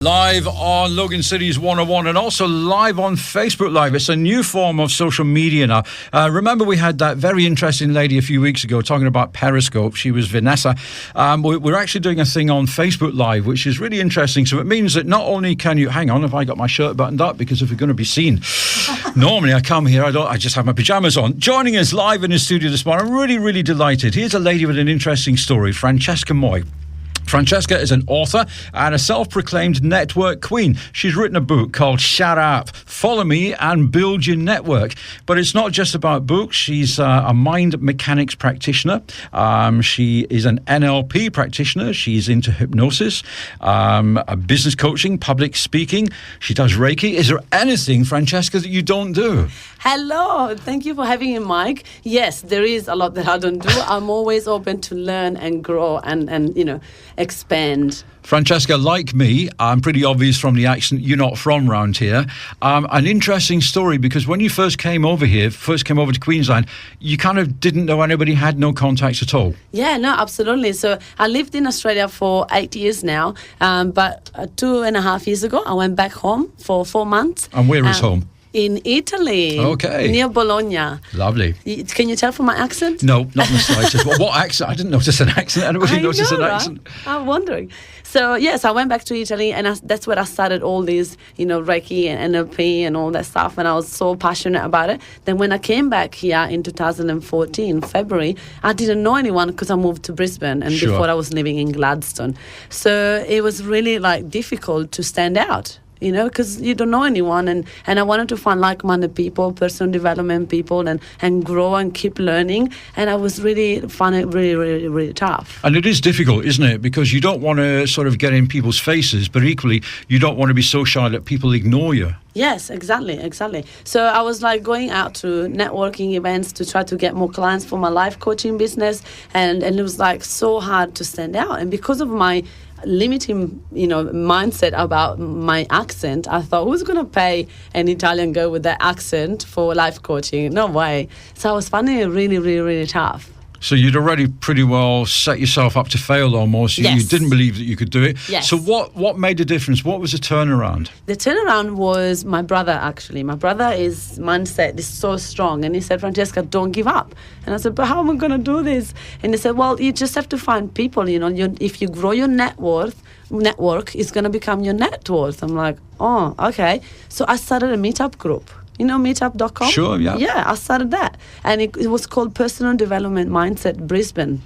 Live on Logan City's 101 and also live on Facebook Live. It's a new form of social media now. Remember we had that very interesting lady a few weeks ago talking about Periscope. She was Vanessa. We're actually doing a thing on Facebook Live, which is really interesting. So it means that not only can you... Hang on, have I got my shirt buttoned up? Because if we're going to be seen... Normally I come here, I just have my pyjamas on. Joining us live in the studio this morning, I'm really, really delighted. Here's a lady with an interesting story, Francesca Moi. Francesca is an author and a self-proclaimed network queen. She's written a book called Shut Up, Follow Me and Build Your Network. But it's not just about books. She's a mind mechanics practitioner. She is an NLP practitioner. She's into hypnosis, a business coaching, public speaking. She does Reiki. Is there anything, Francesca, that you don't do? Hello. Thank you for having me, Mike. Yes, there is a lot that I don't do. I'm always open to learn and grow and expand. Francesca, like me, I'm pretty obvious from the accent, you're not from round here. An interesting story, because when you first came over to Queensland, you kind of didn't know anybody, had no contacts at all. Yeah, no, absolutely. So I lived in Australia for 8 years now, but 2.5 years ago, I went back home for 4 months. And where is home? In Italy. Okay. Near Bologna. Lovely. Can you tell from my accent? No, not in the slightest. What accent? I didn't notice an accent. Anybody notice an accent? I'm wondering. So, yes, I went back to Italy, and that's where I started all these, Reiki and NLP and all that stuff, and I was so passionate about it. Then when I came back here in 2014, February, I didn't know anyone because I moved to Brisbane, and before I was living in Gladstone. So it was really, difficult to stand out. Because you don't know anyone, and I wanted to find like-minded people, personal development people, and grow and keep learning, and I was finding it really, really, really tough. And it is difficult, isn't it? Because you don't want to sort of get in people's faces, but equally, you don't want to be so shy that people ignore you. Yes, exactly. So I was going out to networking events to try to get more clients for my life coaching business, and it was so hard to stand out, and because of my limiting mindset about my accent, I thought, who's going to pay an Italian girl with that accent for life coaching? No way. So I was finding it really, really, really tough. So you'd already pretty well set yourself up to fail almost. Yes. You didn't believe that you could do it. Yes. So what made the difference? What was the turnaround? The turnaround was my brother, actually. My brother's mindset is so strong. And he said, Francesca, don't give up. And I said, but how am I going to do this? And he said, well, you just have to find people. If you grow your network is going to become your net worth. I'm like, oh, okay. So I started a meetup group. Meetup.com? Sure, yeah. Yeah, I started that. And it was called Personal Development Mindset Brisbane.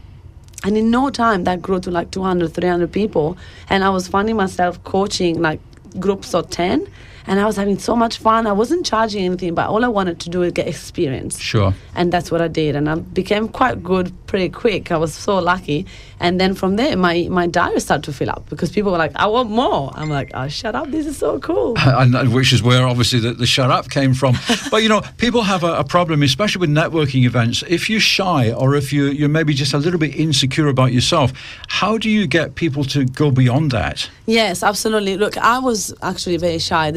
And in no time, that grew to 200, 300 people. And I was finding myself coaching groups of 10. And I was having so much fun. I wasn't charging anything, but all I wanted to do was get experience. Sure. And that's what I did. And I became quite good pretty quick. I was so lucky. And then from there, my diary started to fill up because people were like, I want more. I'm like, oh, shut up. This is so cool. And which is where, obviously, the shut up came from. But, people have a problem, especially with networking events. If you're shy or if you're maybe just a little bit insecure about yourself, how do you get people to go beyond that? Yes, absolutely. Look, I was actually very shy.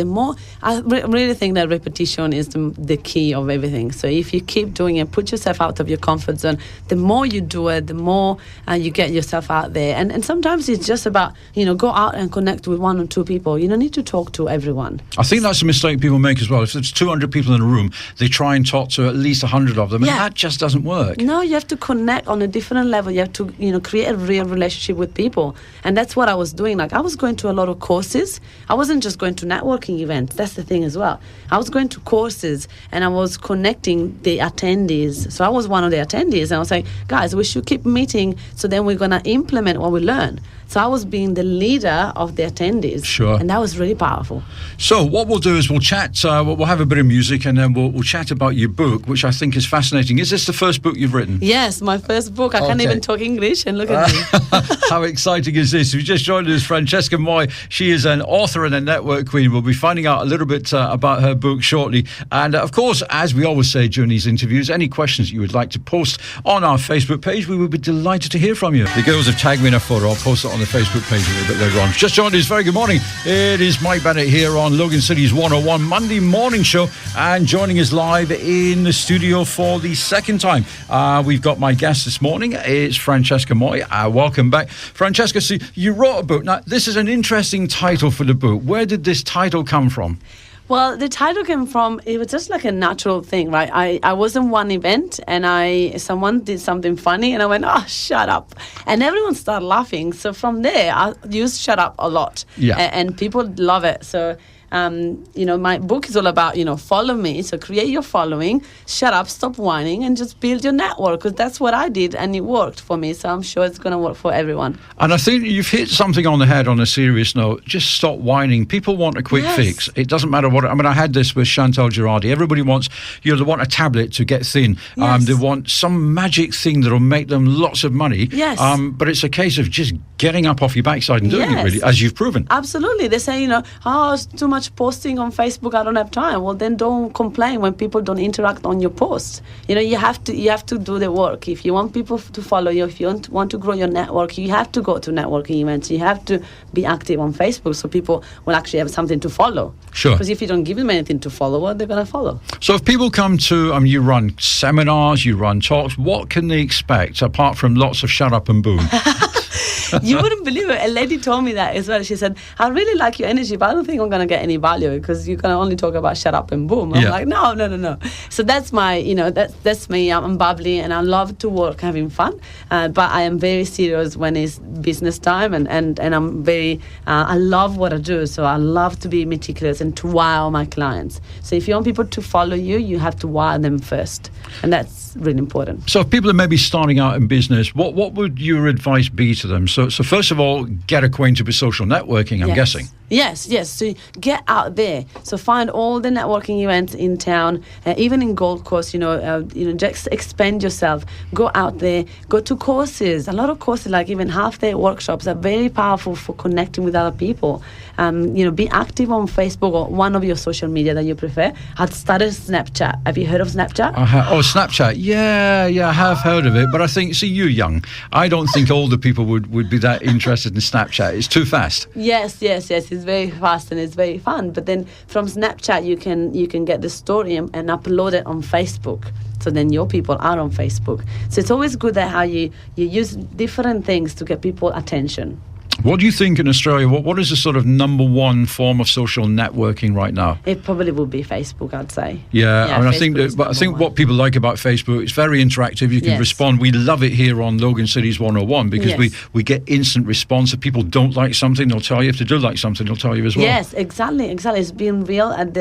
I really think that repetition is the key of everything. So if you keep doing it, put yourself out of your comfort zone, the more you do it, the more you get yourself out there. And sometimes it's just about, go out and connect with one or two people. You don't need to talk to everyone. I think that's a mistake people make as well. If there's 200 people in a room, they try and talk to at least 100 of them, and that just doesn't work. No, you have to connect on a different level. You have to, create a real relationship with people. And that's what I was doing. I was going to a lot of courses. I wasn't just going to networking events. That's the thing as well. I was going to courses and I was connecting the attendees. So I was one of the attendees and I was like, guys, we should keep meeting so then we're going to implement what we learn. So I was being the leader of the attendees. Sure. And that was really powerful. So what we'll do is we'll chat, we'll have a bit of music and then we'll chat about your book, which I think is fascinating. Is this the first book you've written? Yes, my first book. I can't even talk English and look at me. How exciting is this? If you just joined us, Francesca Moi. She is an author and a network queen. We'll be finding out a little bit about her book shortly. And of course, as we always say during these interviews, any questions you would like to post on our Facebook page, we would be delighted to hear from you. The girls have tagged me in a photo. I'll post it on the Facebook page a little bit later on. Just joined us, very good morning. It is Mike Bennett here on Logan City's 101 Monday morning show, and joining us live in the studio for the second time. We've got my guest this morning. It's Francesca Moi. Welcome back. Francesca, see, you wrote a book. Now, this is an interesting title for the book. Where did this title come from? Well, the title came from, it was just like a natural thing, right? I was in one event and someone did something funny and I went, oh, shut up. And everyone started laughing. So from there, I used shut up a lot. Yeah. And people love it. So, my book is all about, follow me. So create your following, shut up, stop whining, and just build your network. Because that's what I did and it worked for me. So I'm sure it's going to work for everyone. And I think you've hit something on the head on a serious note. Just stop whining. People want a quick fix. It doesn't matter what. I mean, I had this with Chantal Girardi. Everybody wants, they want a tablet to get thin. Yes. They want some magic thing that'll make them lots of money. Yes. But it's a case of just getting up off your backside and doing it, really, as you've proven. Absolutely. They say, it's too much posting on Facebook, I don't have time. Well, then don't complain when people don't interact on your posts. You have to do the work. If you want people to follow you, if you want to grow your network, you have to go to networking events. You have to be active on Facebook so people will actually have something to follow. Sure. Because if you don't give them anything to follow, what they're going to follow? So if people come to, you run seminars, you run talks, what can they expect apart from lots of shut up and boom? You wouldn't believe it. A lady told me that as well. She said, I really like your energy, but I don't think I'm going to get any value because you can only talk about shut up and boom. I'm like, no. So that's my, that's me. I'm bubbly and I love to work, having fun. But I am very serious when it's business time and I'm very, I love what I do. So I love to be meticulous and to wow my clients. So if you want people to follow you, you have to wow them first. And that's really important. So if people are maybe starting out in business, what would your advice be to them? So first of all, get acquainted with social networking, I'm guessing. Yes. So get out there. So find all the networking events in town, even in Gold Coast. Just expand yourself. Go out there. Go to courses. A lot of courses, like even half-day workshops, are very powerful for connecting with other people. Be active on Facebook or one of your social media that you prefer. I'd started Snapchat. Have you heard of Snapchat? Snapchat. Yeah, I have heard of it. But I think, you're young. I don't think older people would be that interested in Snapchat. It's too fast. Yes. It's very fast and it's very fun. But then from Snapchat, you can get the story and upload it on Facebook. So then your people are on Facebook. So it's always good that how you use different things to get people attention. What do you think in Australia? What is the sort of number one form of social networking right now? It probably would be Facebook, I'd say. Yeah, I think what people like about Facebook, it's very interactive. You can respond. We love it here on Logan City's 101 because we get instant response. If people don't like something, they'll tell you. If they do like something, they'll tell you as well. Yes, exactly. It's being real and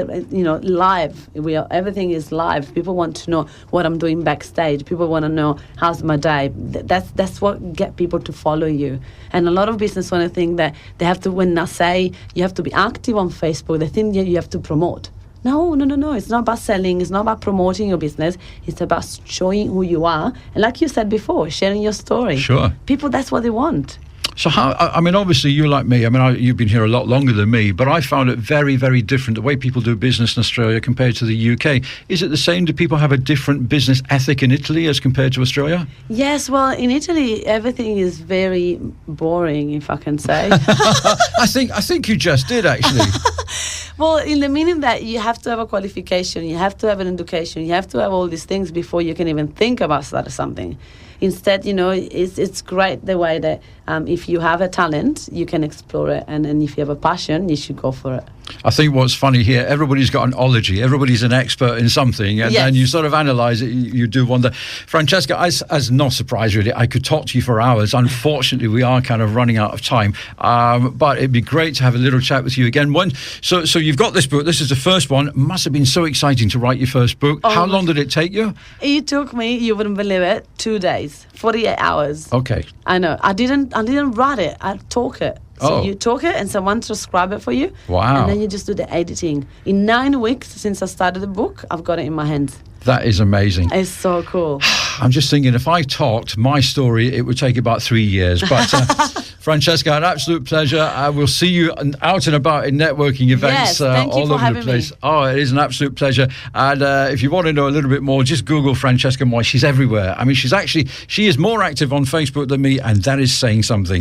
live. Everything is live. People want to know what I'm doing backstage. People want to know how's my day. That's what get people to follow you. And a lot of business owners think that they have to, when I say you have to be active on Facebook, they think you have to promote. No. It's not about selling. It's not about promoting your business. It's about showing who you are. And like you said before, sharing your story. Sure. People, that's what they want. So obviously you're like me. You've been here a lot longer than me, but I found it very, very different, the way people do business in Australia compared to the UK. Is it the same? Do people have a different business ethic in Italy as compared to Australia? Yes, well, in Italy, everything is very boring, if I can say. I think you just did, actually. Well, in the meaning that you have to have a qualification, you have to have an education, you have to have all these things before you can even think about starting something. Instead, it's great the way that if you have a talent, you can explore it. And if you have a passion, you should go for it. I think what's funny here, everybody's got an ology. Everybody's an expert in something. And then you sort of analyse it, you do wonder. Francesca, as no surprise really, I could talk to you for hours. Unfortunately, we are kind of running out of time. But it'd be great to have a little chat with you again. So you've got this book. This is the first one. Must have been so exciting to write your first book. How long did it take you? It took me, you wouldn't believe it, 2 days, 48 hours. Okay. I know. I didn't write it. I talk it. So you talk it and someone transcribe it for you. Wow. And then you just do the editing. In 9 weeks since I started the book, I've got it in my hands. That is amazing. It's so cool. I'm just thinking, if I talked my story, it would take about 3 years. But Francesca, an absolute pleasure. I will see you out and about in networking events all over the place. Oh, it is an absolute pleasure. And if you want to know a little bit more, just Google Francesca Moi. She's everywhere. I mean, she is more active on Facebook than me, and that is saying something.